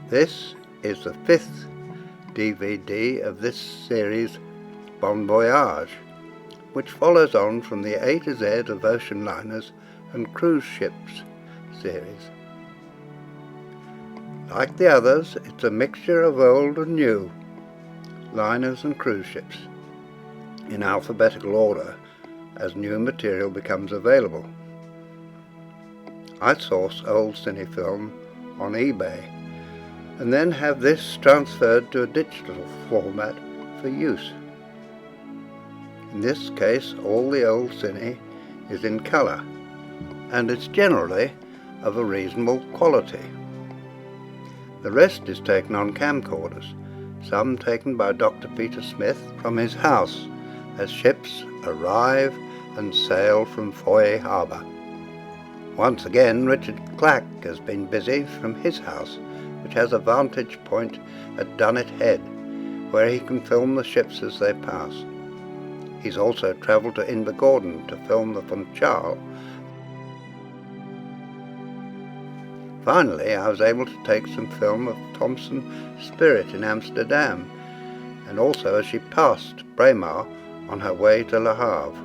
This is the 5th DVD of this series, Voyage, which follows on from the A to Z of ocean liners and cruise ships series. Like the others, it's a mixture of old and new, liners and cruise ships, in alphabetical order as new material becomes available. I source old cine film on eBay and then have this transferred to a digital format for use. In this case, all the old cine is in colour, and it's generally of a reasonable quality. The rest is taken on camcorders, some taken by Dr. Peter Smith from his house as ships arrive and sail from Voyage harbour. Once again, Richard Clack has been busy from his house, which has a vantage point at Dunnet Head, where he can film the ships as they pass. He's also travelled to Invergordon to film the Funchal. Finally, I was able to take some film of Thomson Spirit in Amsterdam, and also as she passed Braemar on her way to Le Havre.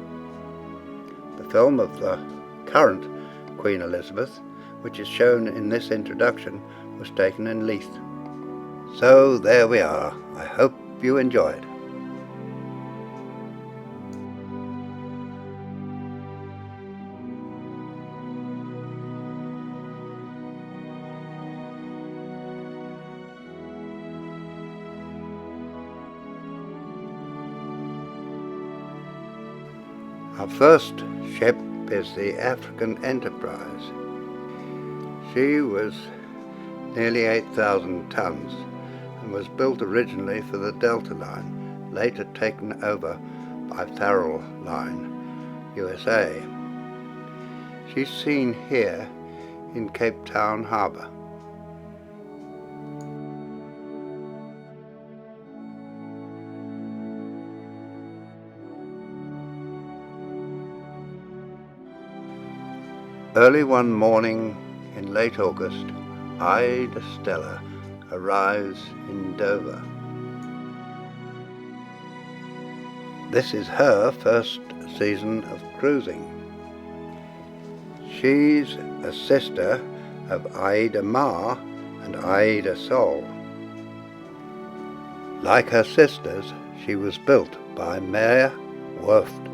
The film of the current Queen Elizabeth, which is shown in this introduction, was taken in Leith. So there we are. I hope you enjoyed. Our first ship is the African Enterprise. She was nearly 8,000 tons and was built originally for the Delta Line, later taken over by Farrell Line, USA. She's seen here in Cape Town Harbour. Early one morning in late August, Ida Stella arrives in Dover. This is her first season of cruising. She's a sister of Ida Ma and Ida Sol. Like her sisters, she was built by Mayer Werft.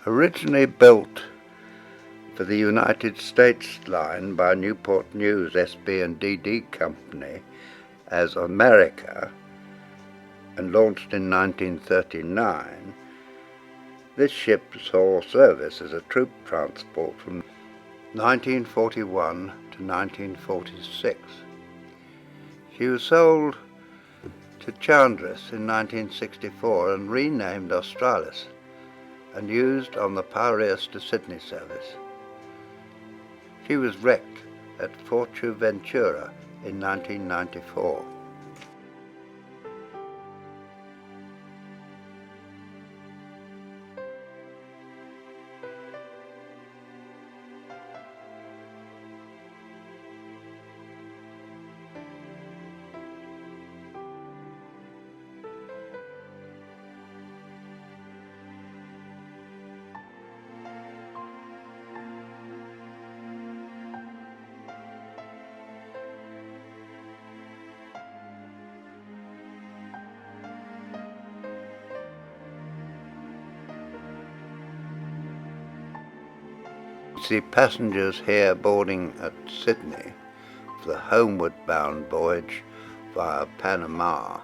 Originally built for the United States line by Newport News SB&DD Company as America and launched in 1939, this ship saw service as a troop transport from 1941 to 1946. She was sold to Chandris in 1964 and renamed Australis and used on the Piraeus to Sydney service. She was wrecked at Forteventura in 1994. See passengers here boarding at Sydney for the homeward bound voyage via Panama.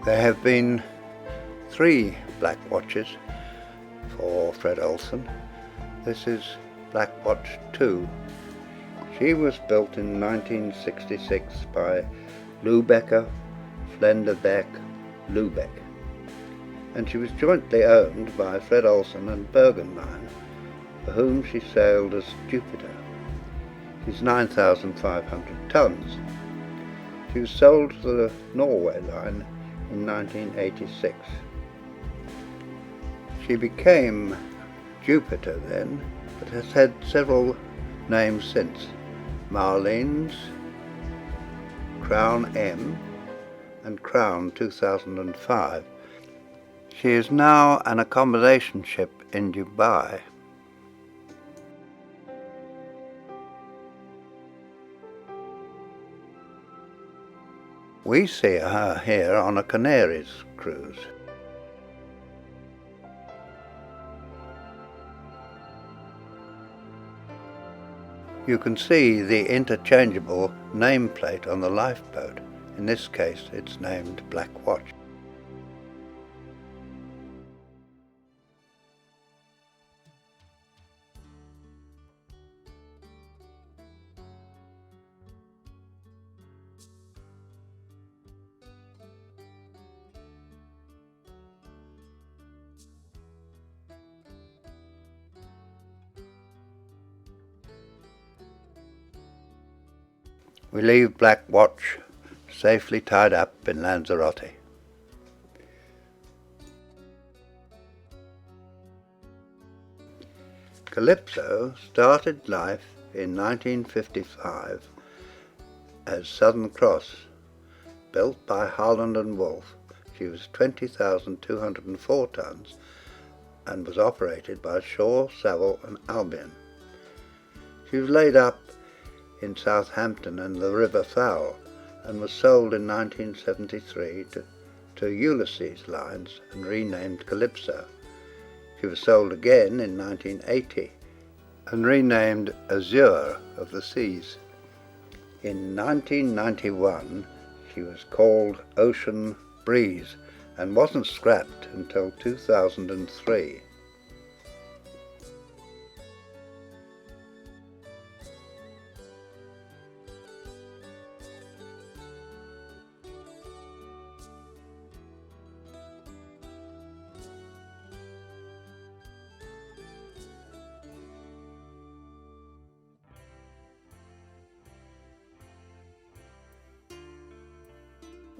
There have been 3 Black Watches for Fred Olsen. This is Black Watch 2. She was built in 1966 by Lübecker, Flenderbeck, Lübeck, and she was jointly owned by Fred Olsen and Bergen Line, for whom she sailed as Jupiter. She's 9,500 tons. She was sold to the Norway Line in 1986. She became Jupiter then, but has had several names since: Marlene's, Crown M, and Crown 2005. She is now an accommodation ship in Dubai. We see her here on a Canaries cruise. You can see the interchangeable nameplate on the lifeboat. In this case, it's named Black Watch. We leave Black Watch safely tied up in Lanzarote. Calypso started life in 1955 as Southern Cross, built by Harland and Wolff. She was 20,204 tons and was operated by Shaw, Saville and Albion. She was laid up in Southampton and the River Fowl and was sold in 1973 to Ulysses Lines and renamed Calypso. She was sold again in 1980 and renamed Azure of the Seas. In 1991 she was called Ocean Breeze and wasn't scrapped until 2003.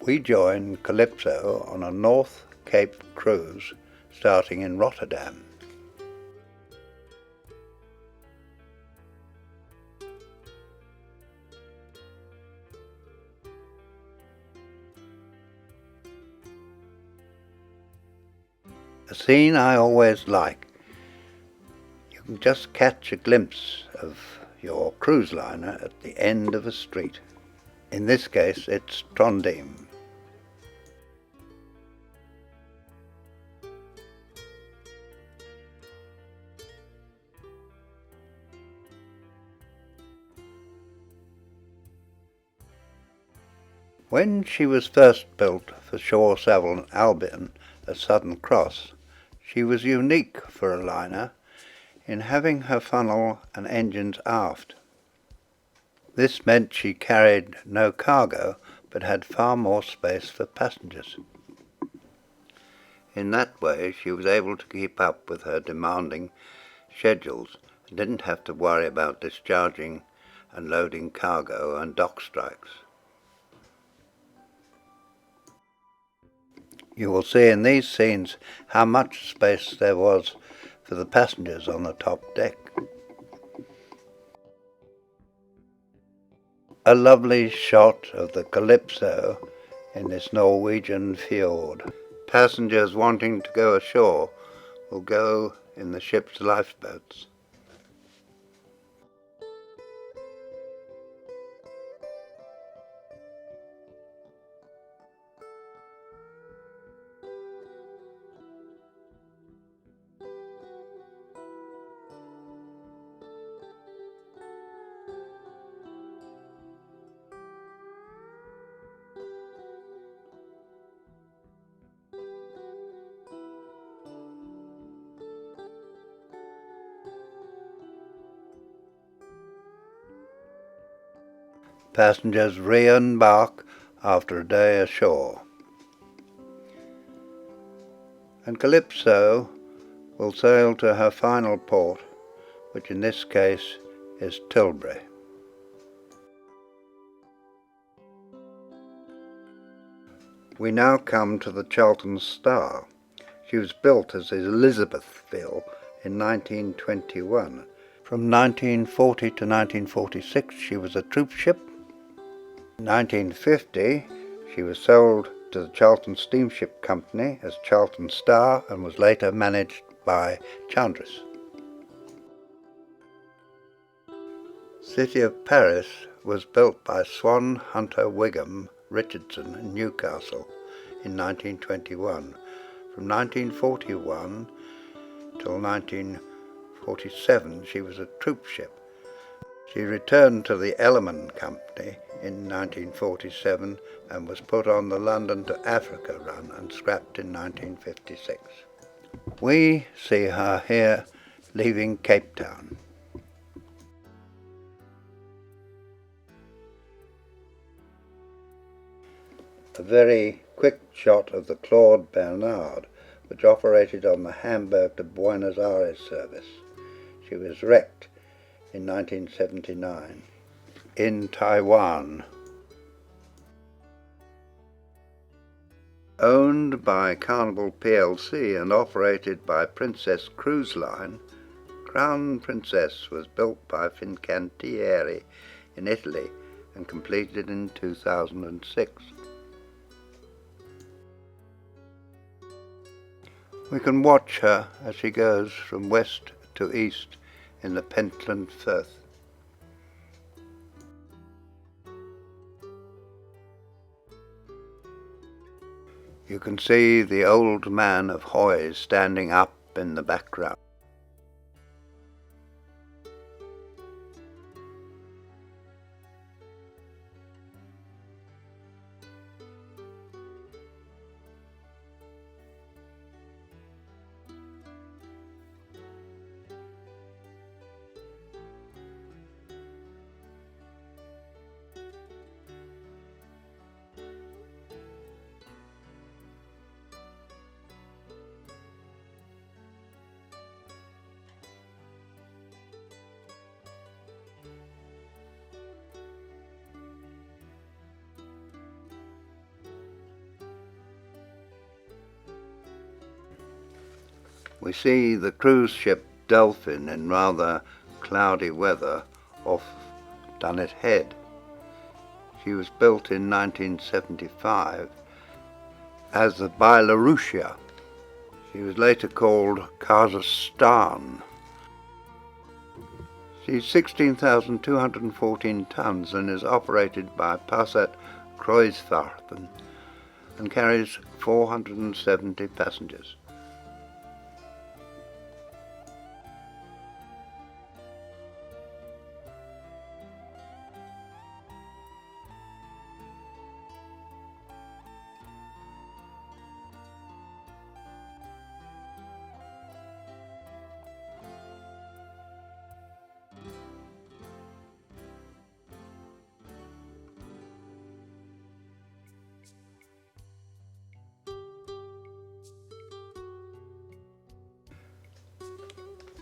We joined Calypso on a North Cape cruise starting in Rotterdam. A scene I always like. You can just catch a glimpse of your cruise liner at the end of a street. In this case, it's Trondheim. When she was first built for Shore Savile Albion at Southern Cross, she was unique for a liner in having her funnel and engines aft. This meant she carried no cargo but had far more space for passengers. In that way she was able to keep up with her demanding schedules and didn't have to worry about discharging and loading cargo and dock strikes. You will see in these scenes how much space there was for the passengers on the top deck. A lovely shot of the Calypso in this Norwegian fjord. Passengers wanting to go ashore will go in the ship's lifeboats. Passengers re-embark after a day ashore. And Calypso will sail to her final port, which in this case is Tilbury. We now come to the Charlton Star. She was built as Elizabethville in 1921. From 1940 to 1946 she was a troop ship. In 1950 she was sold to the Charlton Steamship Company as Charlton Star and was later managed by Chandris. City of Paris was built by Swan Hunter Wigham Richardson in Newcastle in 1921. From 1941 till 1947 she was a troop ship. She returned to the Ellerman Company in 1947 and was put on the London to Africa run and scrapped in 1956. We see her here leaving Cape Town. A very quick shot of the Claude Bernard, which operated on the Hamburg to Buenos Aires service. She was wrecked in 1979 in Taiwan. Owned by Carnival plc and operated by Princess Cruise Line, Crown Princess was built by Fincantieri in Italy and completed in 2006. We can watch her as she goes from west to east in the Pentland Firth. You can see the old man of Hoy standing up in the background. We see the cruise ship Dolphin in rather cloudy weather off Dunnet Head. She was built in 1975 as the Belarusia. She was later called Kazakhstan. She's 16,214 tons and is operated by Passat Kreuzfahrten and carries 470 passengers.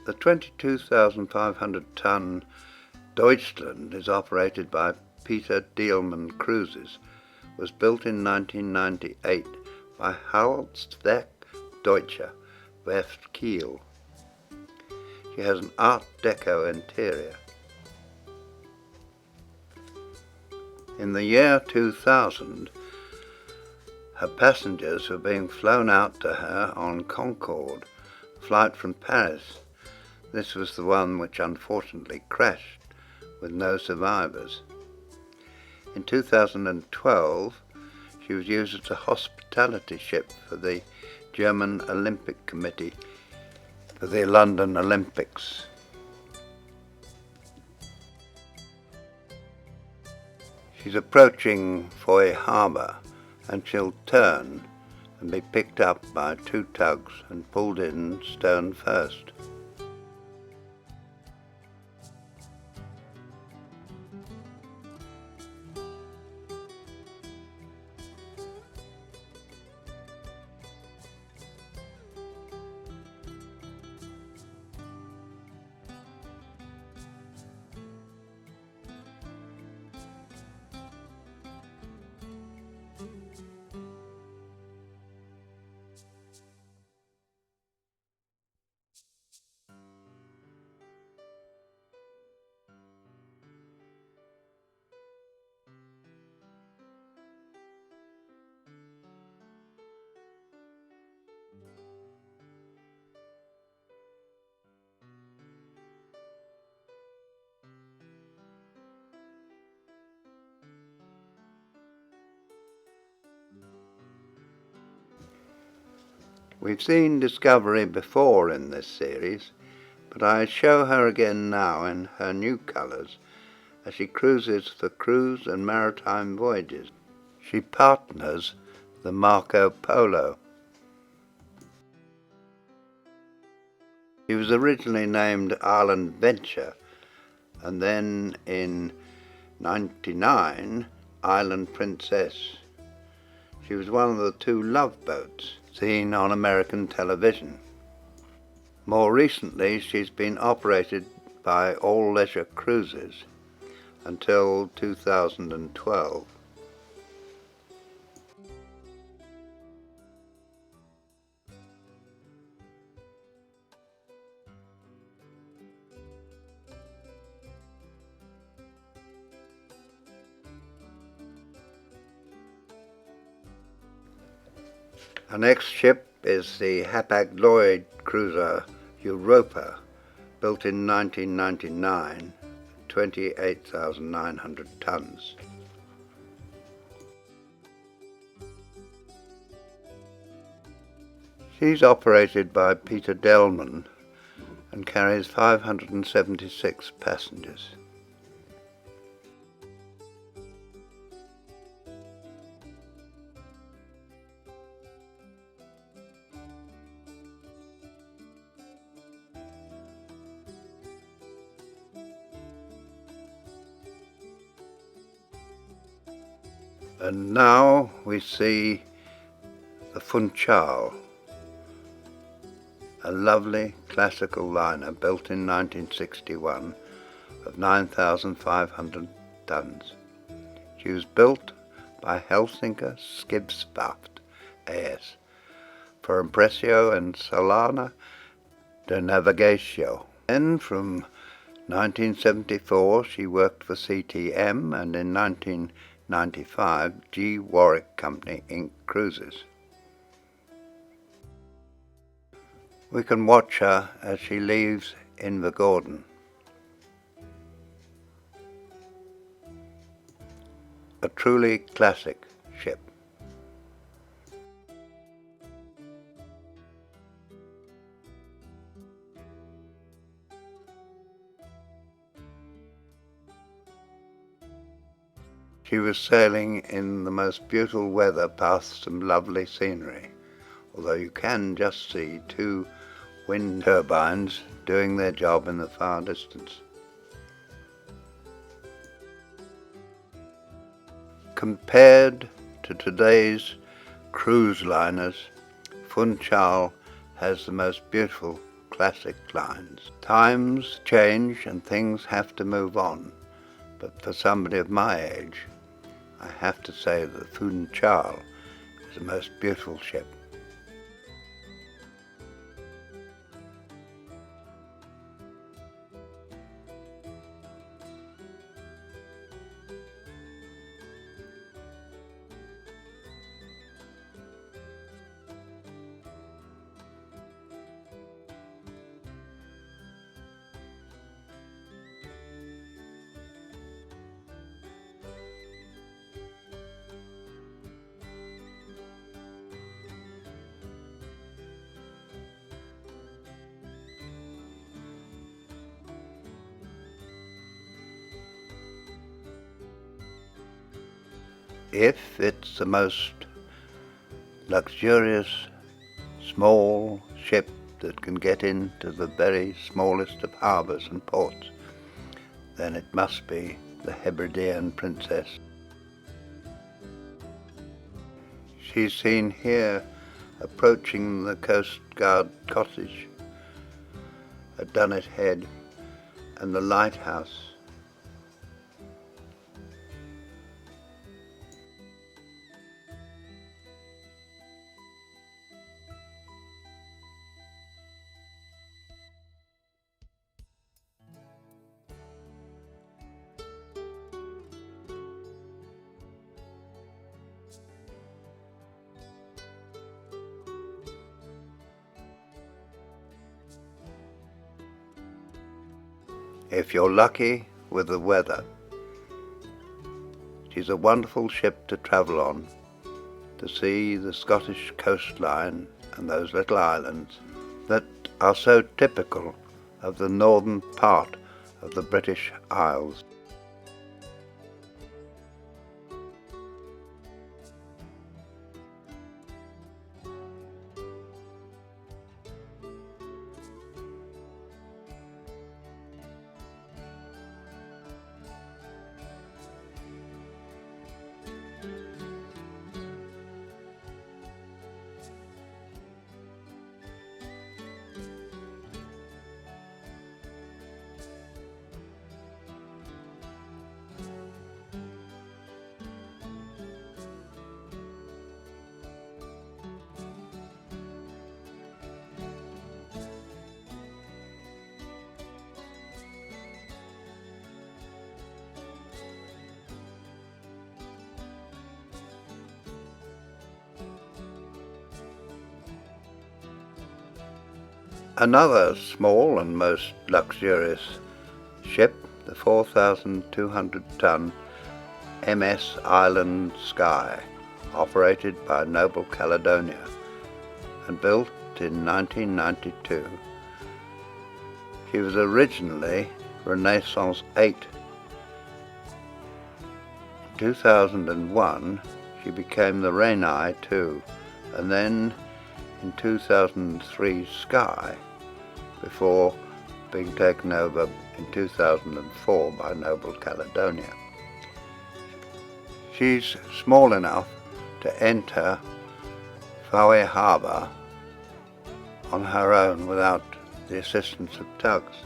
The 22,500-ton Deutschland is operated by Peter Dielman Cruises, was built in 1998 by Halswerk Deutsche Werft Kiel. She has an Art Deco interior. In the year 2000, her passengers were being flown out to her on Concorde, a flight from Paris. This was the one which unfortunately crashed, with no survivors. In 2012, she was used as a hospitality ship for the German Olympic Committee for the London Olympics. She's approaching Foy Harbour and she'll turn and be picked up by 2 tugs and pulled in stern first. We've seen Discovery before in this series, but I show her again now in her new colours as she cruises for cruise and maritime voyages. She partners the Marco Polo. She was originally named Island Venture and then in 1999 Island Princess. She was one of the 2 love boats seen on American television. More recently, she's been operated by All Leisure Cruises until 2012. Our next ship is the Hapag-Lloyd cruiser Europa, built in 1999, 28,900 tons. She's operated by Peter Dielman and carries 576 passengers. And now we see the Funchal, a lovely classical liner built in 1961 of 9,500 tons. She was built by Helsinki Skibsvarft AS for Impressio and Solana de Navigatio. Then from 1974 she worked for CTM, and in 1995 G. Warwick Company Inc. Cruises. We can watch her as she leaves Invergordon. A truly classic ship. She was sailing in the most beautiful weather past some lovely scenery, although you can just see two wind turbines doing their job in the far distance. Compared to today's cruise liners, Funchal has the most beautiful classic lines. Times change and things have to move on, but for somebody of my age, I have to say that the Funchal is the most beautiful ship. If it's the most luxurious small ship that can get into the very smallest of harbours and ports, then it must be the Hebridean Princess. She's seen here approaching the Coast Guard cottage at Dunnet Head and the lighthouse. If you're lucky with the weather, she's a wonderful ship to travel on, to see the Scottish coastline and those little islands that are so typical of the northern part of the British Isles. Another small and most luxurious ship, the 4,200-ton MS Island Sky, operated by Noble Caledonia and built in 1992. She was originally Renaissance 8. In 2001 she became the Renai 2, and then in 2003 Sky, before being taken over in 2004 by Noble Caledonia. She's small enough to enter Fowey Harbour on her own without the assistance of tugs.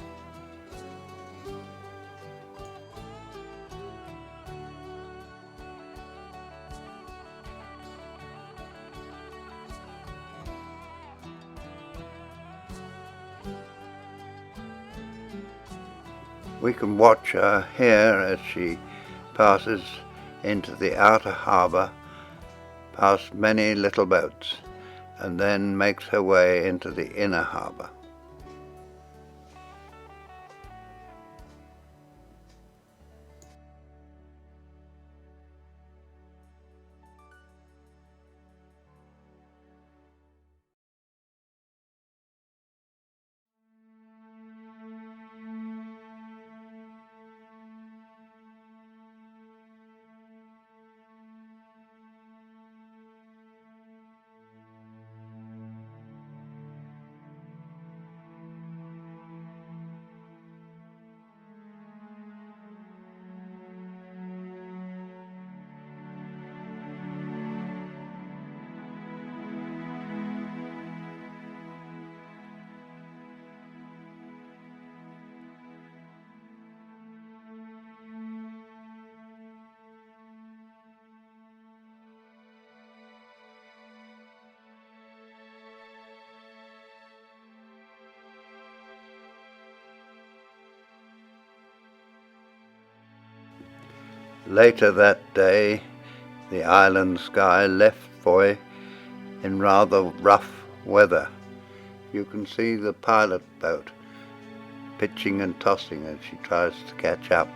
We can watch her here as she passes into the outer harbour, past many little boats, and then makes her way into the inner harbour. Later that day, the island sky left Foy in rather rough weather. You can see the pilot boat pitching and tossing as she tries to catch up.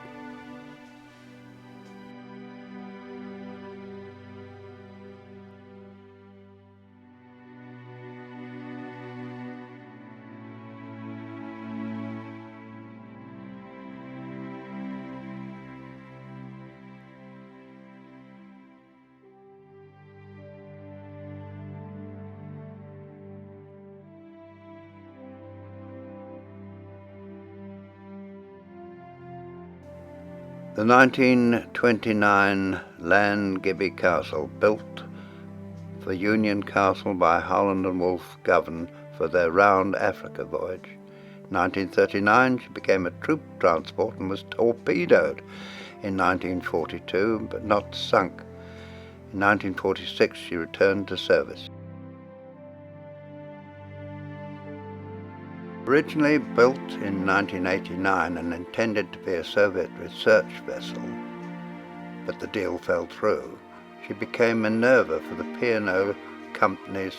The 1929 Llan-Gibby Castle, built for Union Castle by Holland and Wolfe Govan for their round Africa voyage. In 1939 she became a troop transport and was torpedoed in 1942 but not sunk. In 1946 she returned to service. Originally built in 1989 and intended to be a Soviet research vessel, but the deal fell through, she became Minerva for the P&O Company's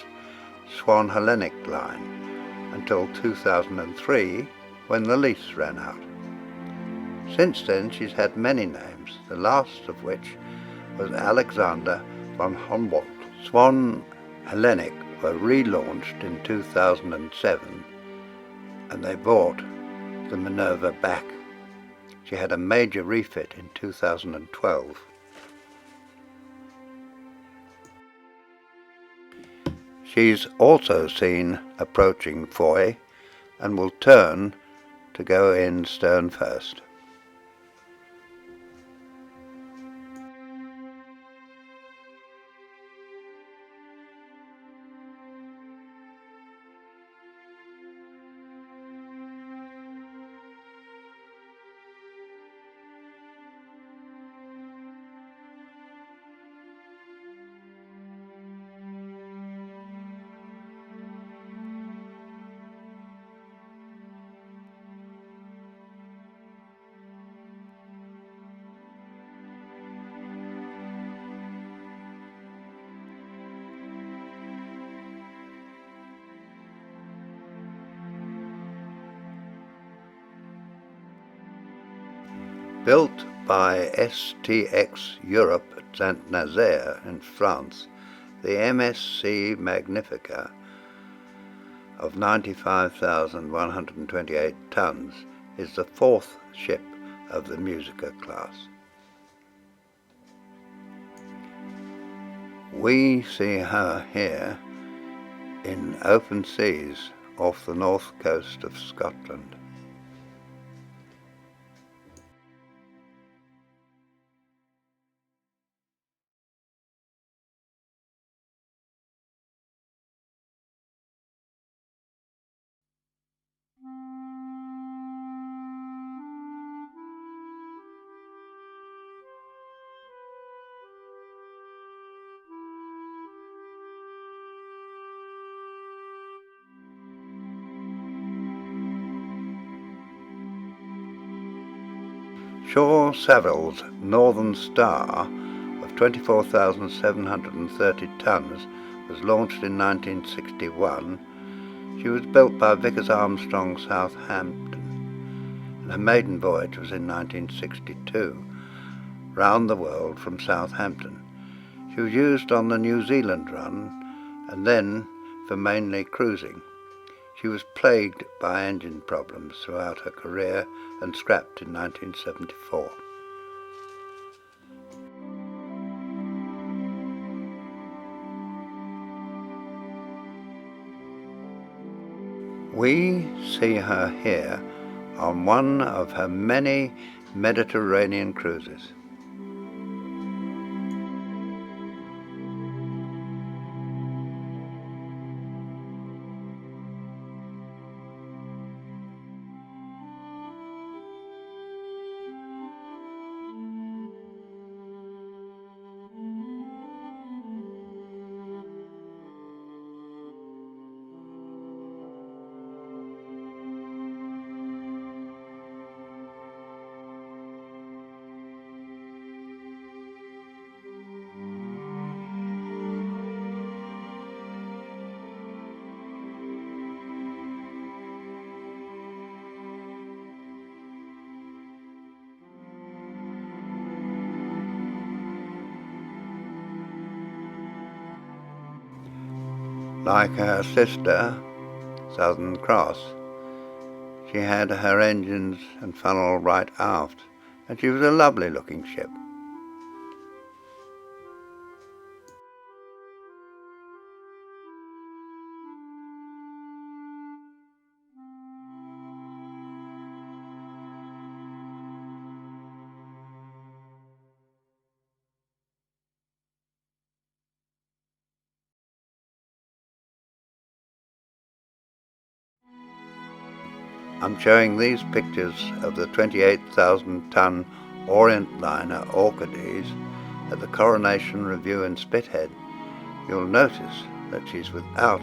Swan Hellenic line until 2003, when the lease ran out. Since then she's had many names, the last of which was Alexander von Humboldt. Swan Hellenic were relaunched in 2007, and they brought the Minerva back. She had a major refit in 2012. She's also seen approaching Foy and will turn to go in stern first. Built by STX Europe at Saint-Nazaire in France, the MSC Magnifica of 95,128 tons is the fourth ship of the Musica class. We see her here in open seas off the north coast of Scotland. Shaw Savile's Northern Star of 24,730 tons was launched in 1961. She was built by Vickers Armstrong Southampton, and her maiden voyage was in 1962, round the world from Southampton. She was used on the New Zealand run and then for mainly cruising. She was plagued by engine problems throughout her career and scrapped in 1974. We see her here on one of her many Mediterranean cruises. Like her sister, Southern Cross, she had her engines and funnel right aft, and she was a lovely looking ship. I'm showing these pictures of the 28,000-ton Orient liner Orchides at the Coronation Review in Spithead. You'll notice that she's without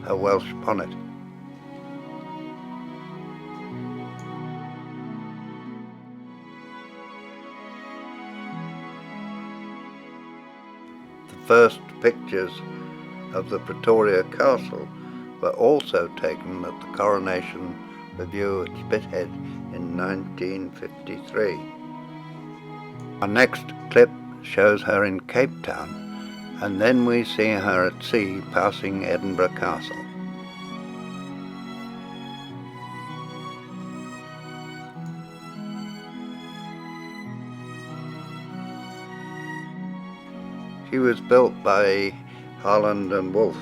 her Welsh bonnet. The first pictures of the Pretoria Castle were also taken at the Coronation Review at Spithead in 1953. Our next clip shows her in Cape Town, and then we see her at sea passing Edinburgh Castle. She was built by Harland and Wolff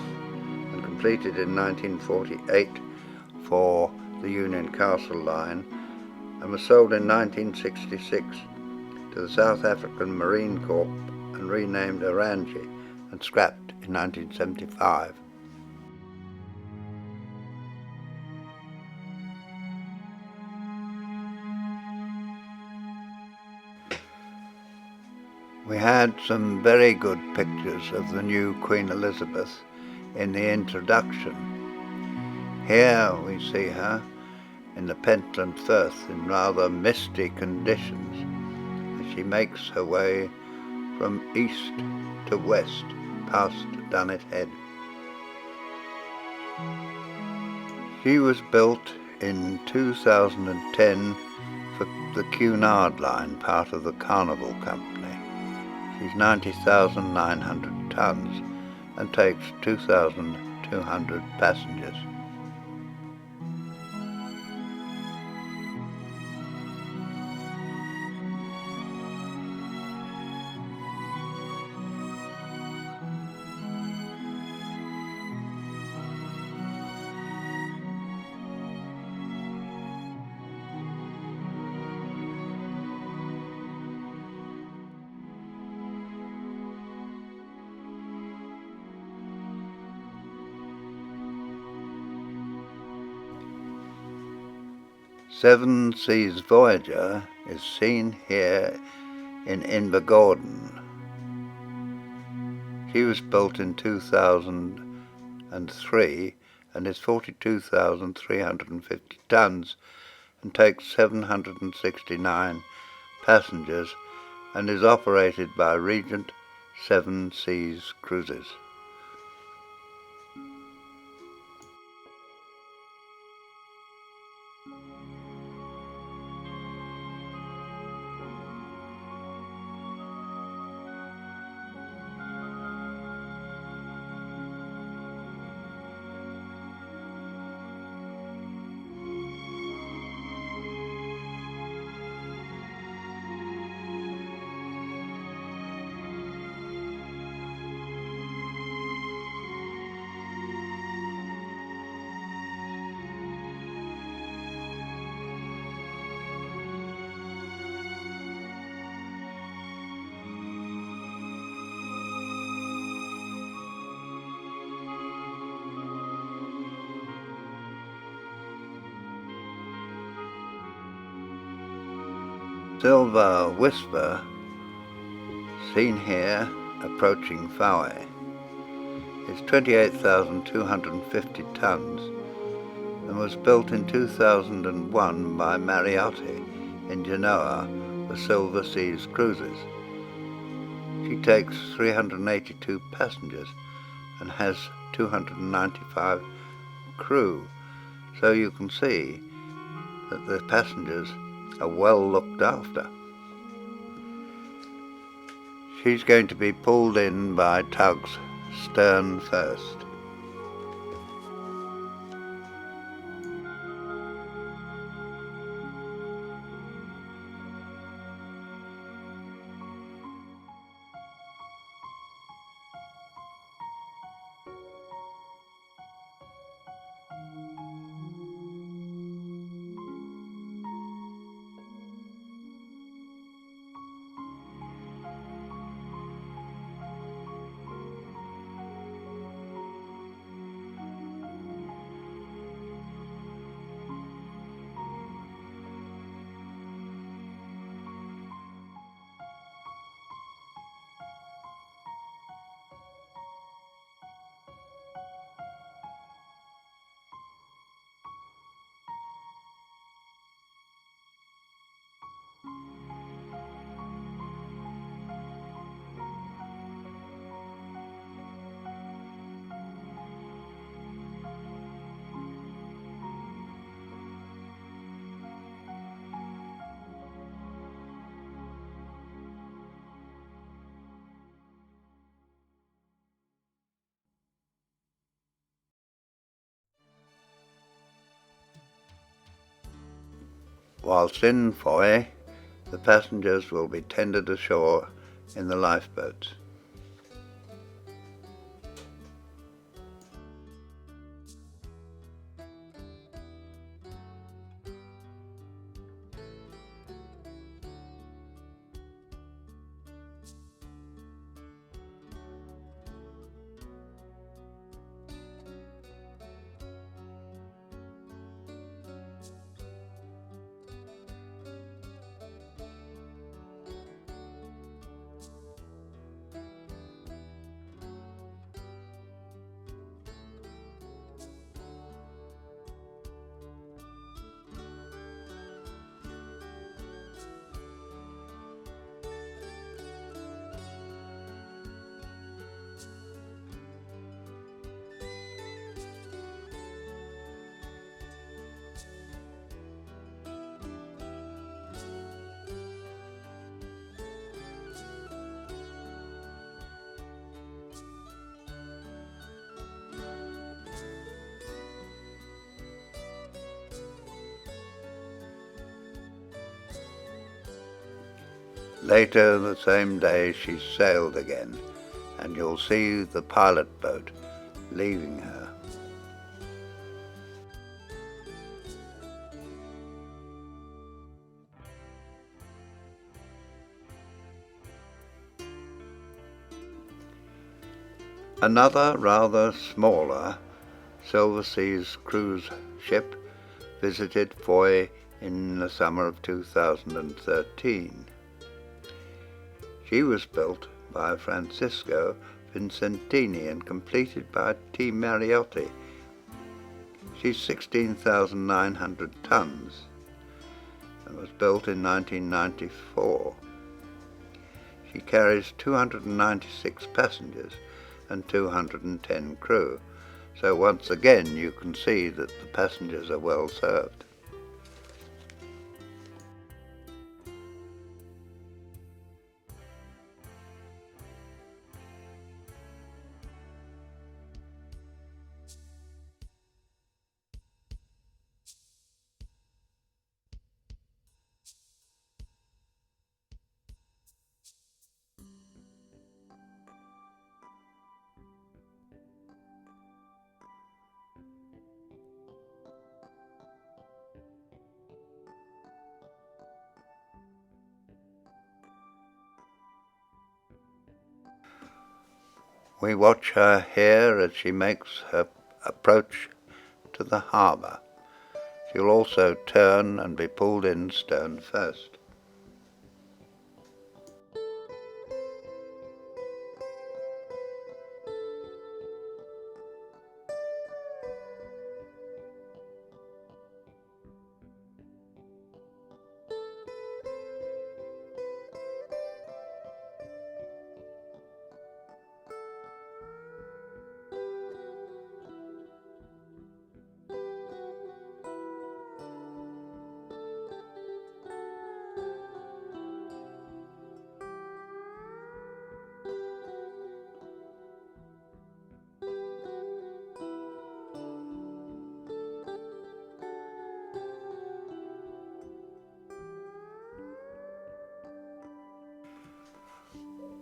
and completed in 1948 for the Union Castle line, and was sold in 1966 to the South African Marine Corps and renamed Orange and scrapped in 1975. We had some very good pictures of the new Queen Elizabeth in the introduction. Here we see her in the Pentland Firth in rather misty conditions as she makes her way from east to west past Dunnet Head. She was built in 2010 for the Cunard line, part of the Carnival Company. She's 90,900 tons and takes 2,200 passengers. Seven Seas Voyager is seen here in Invergordon. She was built in 2003 and is 42,350 tons and takes 769 passengers and is operated by Regent Seven Seas Cruises. Silver Whisper, seen here approaching Voyage, is 28,250 tons and was built in 2001 by Mariotti in Genoa for Silver Seas Cruises. She takes 382 passengers and has 295 crew, so you can see that the passengers are well looked after. She's going to be pulled in by tugs stern first. Whilst in Voyage, the passengers will be tended ashore in the lifeboats. Later the same day she sailed again, and you'll see the pilot boat leaving her. Another rather smaller Silver Seas cruise ship visited Voyage in the summer of 2013. She was built by Francisco Vincentini and completed by T. Mariotti. She's 16,900 tons and was built in 1994. She carries 296 passengers and 210 crew, so once again you can see that the passengers are well served. We watch her here as she makes her approach to the harbour. She'll also turn and be pulled in stern first.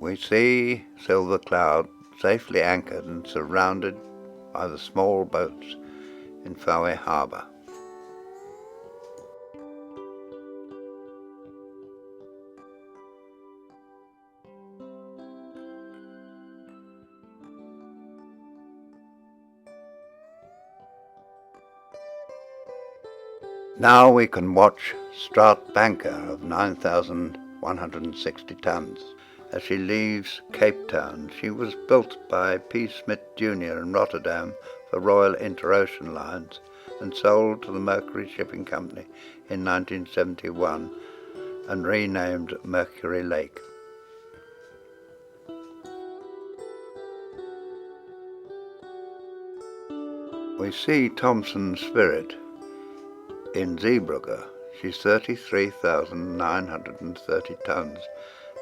We see Silver Cloud safely anchored and surrounded by the small boats in Voyage harbour. Now we can watch Strat Banker of 9,160 tons. As she leaves Cape Town, she was built by P. Smith Jr. in Rotterdam for Royal Interocean Lines and sold to the Mercury Shipping Company in 1971 and renamed Mercury Lake. We see Thomson's Spirit in Zeebrugge. She's 33,930 tons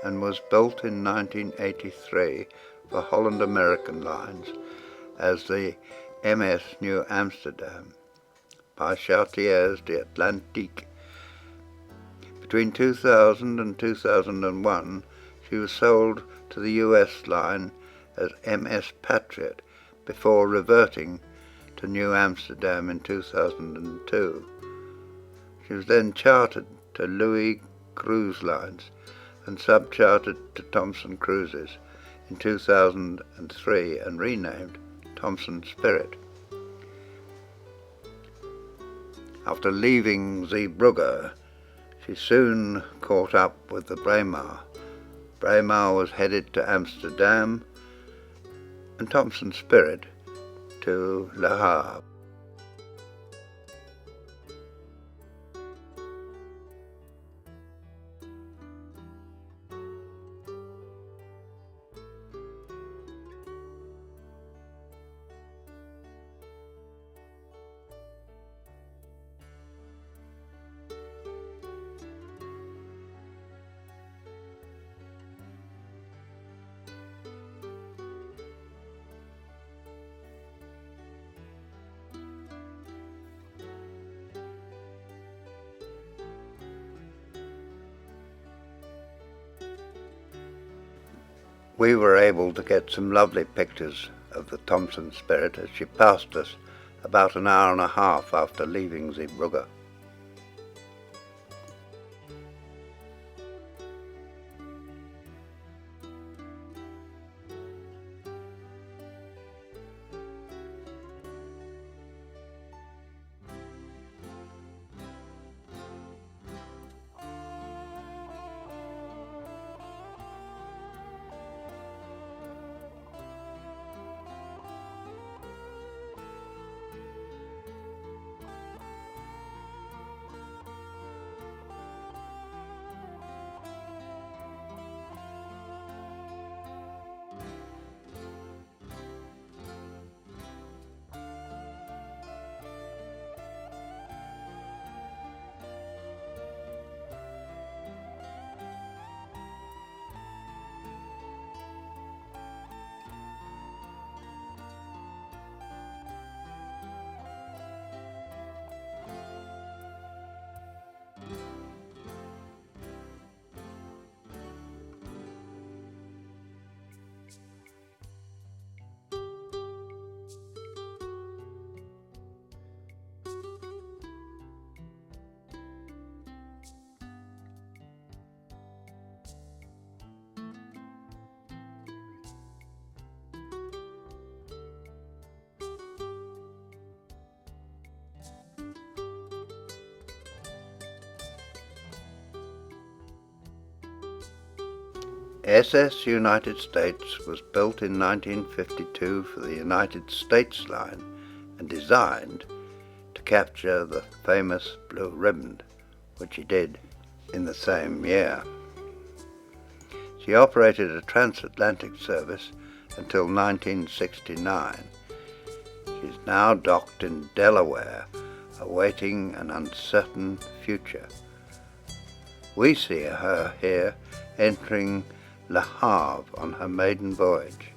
and was built in 1983 for Holland American Lines as the MS New Amsterdam by Chartiers d'Atlantique. Between 2000 and 2001, she was sold to the US line as MS Patriot before reverting to New Amsterdam in 2002. She was then chartered to Louis Cruise Lines and subchartered to Thomson Cruises in 2003 and renamed Thomson Spirit. After leaving Zeebrugge, she soon caught up with the Braemar. Braemar was headed to Amsterdam and Thomson Spirit to Le Havre. We were able to get some lovely pictures of the Thomson Spirit as she passed us about an hour and a half after leaving Zeebrugge. SS United States was built in 1952 for the United States line and designed to capture the famous Blue Ribbon, which he did in the same year. She operated a transatlantic service until 1969. She's now docked in Delaware, awaiting an uncertain future. We see her here entering Le Havre on her maiden voyage.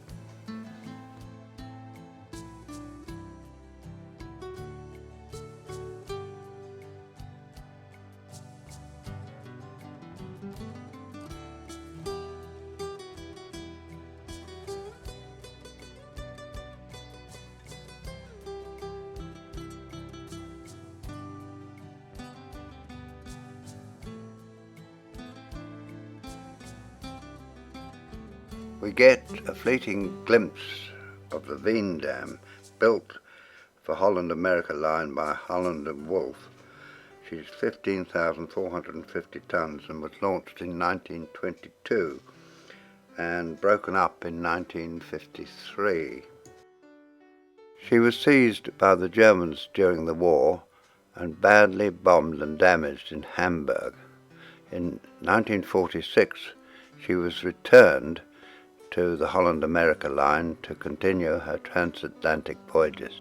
We get a fleeting glimpse of the Veen Dam, built for Holland America Line by Holland and Wolff. She's 15,450 tons and was launched in 1922 and broken up in 1953. She was seized by the Germans during the war and badly bombed and damaged in Hamburg. In 1946 she was returned to the Holland America Line to continue her transatlantic voyages.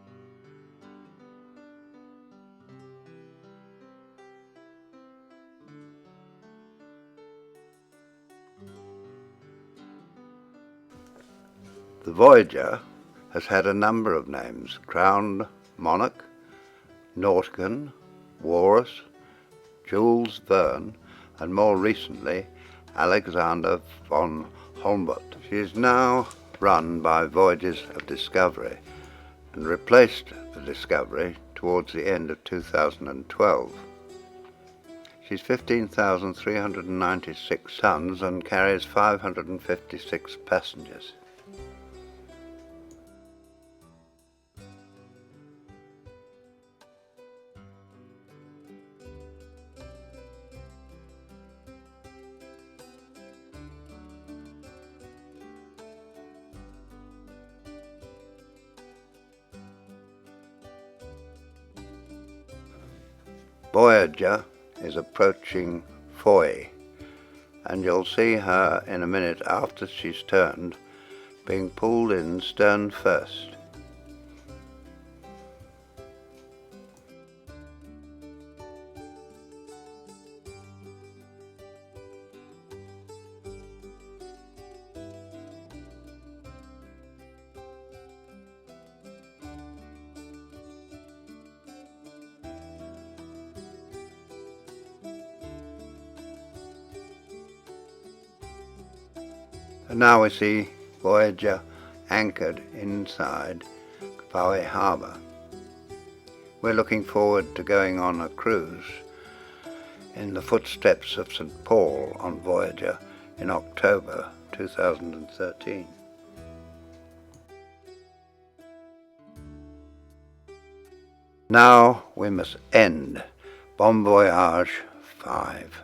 The Voyager has had a number of names: Crown Monarch, Nautican, Walrus, Jules Verne, and more recently Alexander von Humboldt. She is now run by Voyages of Discovery and replaced the Discovery towards the end of 2012. She's 15,396 tons and carries 556 passengers. Voyager is approaching Foy, and you'll see her in a minute after she's turned, being pulled in stern first. And now we see Voyager anchored inside Foy Harbour. We're looking forward to going on a cruise in the footsteps of St. Paul on Voyager in October 2013. Now we must end Bon Voyage 5.